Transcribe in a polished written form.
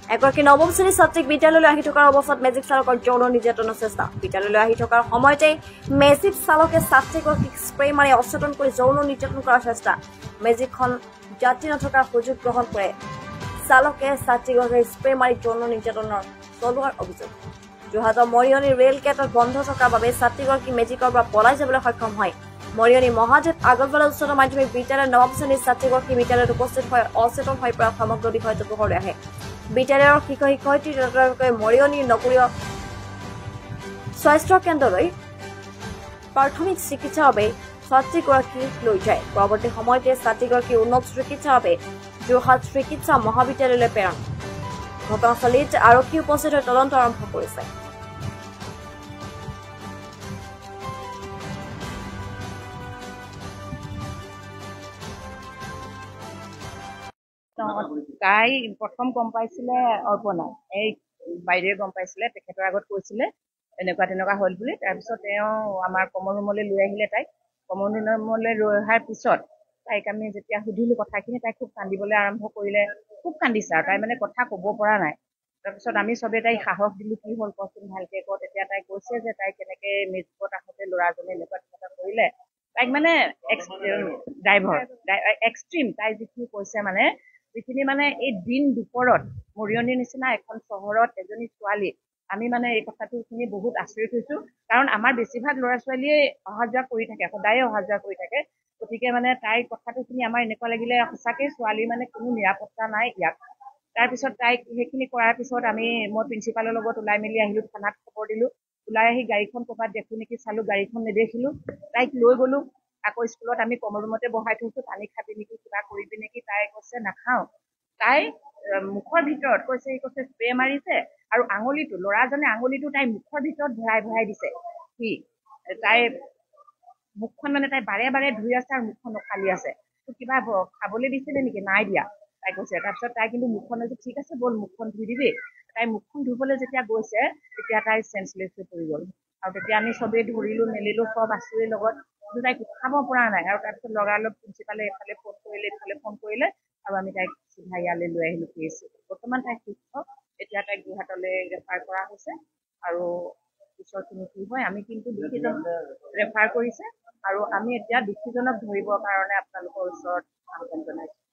এগৰাকী নৱম শ্ৰেণীৰ ছাত্ৰীক বিদ্যালয়লৈ আহি থকাৰ অৱস্থাত মেজিক চালকৰ যৌন নিৰ্যাতনৰ চেষ্টা বিদ্যালয়লৈ আহি থকাৰ সময়তে মেজিক চালকে ছাত্ৰীগৰাকীক স্প্ৰে মাৰি অচেতন কৰি যৌন নিৰ্যাতন কৰাৰ চেষ্টা মেজিকখন যাত্ৰী নথকাৰ সুযোগ গ্ৰহণ কৰে চালকে ছাত্ৰীগৰাকীক স্প্ৰে মাৰি যৌন নিৰ্যাতনৰ চলোৱাৰ অভিযোগ যোৰহাটৰ মৰিয়নি ৰেল গেটত বন্ধ থকাৰ বাবে ছাত্ৰীগৰাকী মেজিকৰ পৰা পলাই যাবলৈ সক্ষম হয় মৰিয়নি মহাদেৱ আগৰৱালা উচ্চতৰ মাধ্যমিক বিদ্যালয়ৰ নৱম শ্ৰেণীৰ ছাত্ৰীগৰাকী বিদ্যালয়ত উপস্থিত হৈ অচেতন হৈ পৰা সমগ্ৰ বিষয়টো পোহৰলৈ আহে বিদ্যালয়ৰ শিক্ষক-শিক্ষয়িত্ৰী তথাপিও মৰিয়নি নগৰীয় স্বাস্থ্য কেন্দ্ৰলৈ প্ৰাথমিক চিকিৎসাৰ বাবে ছাত্ৰীগৰাকীক লৈ যায় পৰৱৰ্তী সময়তে ছাত্ৰীগৰাকী উন্নত চিকিৎসাৰ বাবে যোৰহাট চিকিৎসা মহাবিদ্যালয়লৈ প্ৰেৰণ ঘটনাস্থলীত আৰক্ষী উপস্থিত হৈ তদন্ত আৰম্ভ কৰিছে তাই প্ৰথম গম পাইছিলে অৰ্পণা এই বাইদেৱে গম পাইছিলে তেখেতৰ আগত কৈছিলে এনেকুৱা তেনেকুৱা হ'ল বুলি তাৰপিছত তেওঁ আমাৰ কমন ৰুমলৈ লৈ আহিলে তাইক কমন ৰুমলৈ লৈ অহাৰ পিছত তাইক আমি যেতিয়া সুধিলো কথাখিনি তাই খুব কান্দিবলৈ আৰম্ভ কৰিলে খুব কান্দিছে আৰু তাই মানে কথা ক'ব পৰা নাই তাৰপিছত আমি চবে তাইক সাহস দিলো কি হ'ল কচোন ভালকে ক তেতিয়া তাই কৈছে যে তাই কেনেকে মেজিকত আহোঁতে ল'ৰাজনে এনেকুৱা তেনেকুৱা কৰিলে তাইক মানে ড্ৰাইভাৰ এক্সট্ৰিম তাই যিখিনি কৈছে মানে যিখিনি মানে এই দিন দুপৰত মৰিয়নিৰ নিচিনা এখন চহৰত এজনী ছোৱালী আমি মানে এই কথাটোখিনি বহুত আচৰিত হৈছো কাৰণ আমাৰ বেছিভাগ ল'ৰা ছোৱালীয়ে অহা যোৱা কৰি থাকে সদায়ে অহা যোৱা কৰি থাকে গতিকে মানে তাইৰ কথাটোখিনি আমাৰ এনেকুৱা লাগিলে সঁচাকে ছোৱালীৰ মানে কোনো নিৰাপত্তা নাই ইয়াত তাৰপিছত তাইক সেইখিনি কৰাৰ পিছত মই প্ৰিন্সিপালৰ লগত ওলাই মেলি আহিলো থানাত খবৰ দিলো ওলাই আহি গাড়ীখন ক'ৰবাত দেখো নেকি চালো গাড়ীখন নেদেখিলো তাইক লৈ গলো আকৌ স্কুলত আমি কমন ৰুমতে বহাই থৈছো পানী খাবি নেকি কিবা কৰিবি নেকি তাই কৈছে নাখাওঁ তাই মুখৰ ভিতৰত কৈছে স্প্ৰে মাৰিছে আৰু আঙুলিটো ল'ৰাজনে আঙুলিটো তাই মুখৰ ভিতৰত ভৰাই দিছে সি তাই মুখখন মানে তাই বাৰে বাৰে ধুই আছে আৰু মুখখন খালি আছে কিবা খাবলৈ দিছিলে নেকি নাই দিয়া তাই কৈছে তাৰপিছত তাই কিন্তু মুখখন ঠিক আছে ব'ল মুখখন ধুই দিবি তাই মুখখন ধুবলৈ যেতিয়া গৈছে তেতিয়া তাই চেঞ্চলেছ হৈ পৰি গ'ল আৰু তেতিয়া আমি চবেই ধৰিলো মেলিলো চব আছোৱেই লগত কিন্তু তাইক উঠাব পৰা নাই আৰু তাৰপিছত লগালগ প্ৰিন্সিপালে এইফালে ফোন কৰিলে আৰু আমি তাইক চিধা ইয়ালৈ লৈ আহিলো বৰ্তমান তাই সুস্থ এতিয়া তাইক যোৰহাটলৈ ৰেফাৰ কৰা হৈছে আৰু পিছৰখিনি কি হয় আমি কিন্তু দুখীজন ৰেফাৰ কৰিছে আৰু আমি এতিয়া দুখীজনক ধৰিবৰ কাৰণে আপোনালোকৰ ওচৰত আহ্বান জনাইছো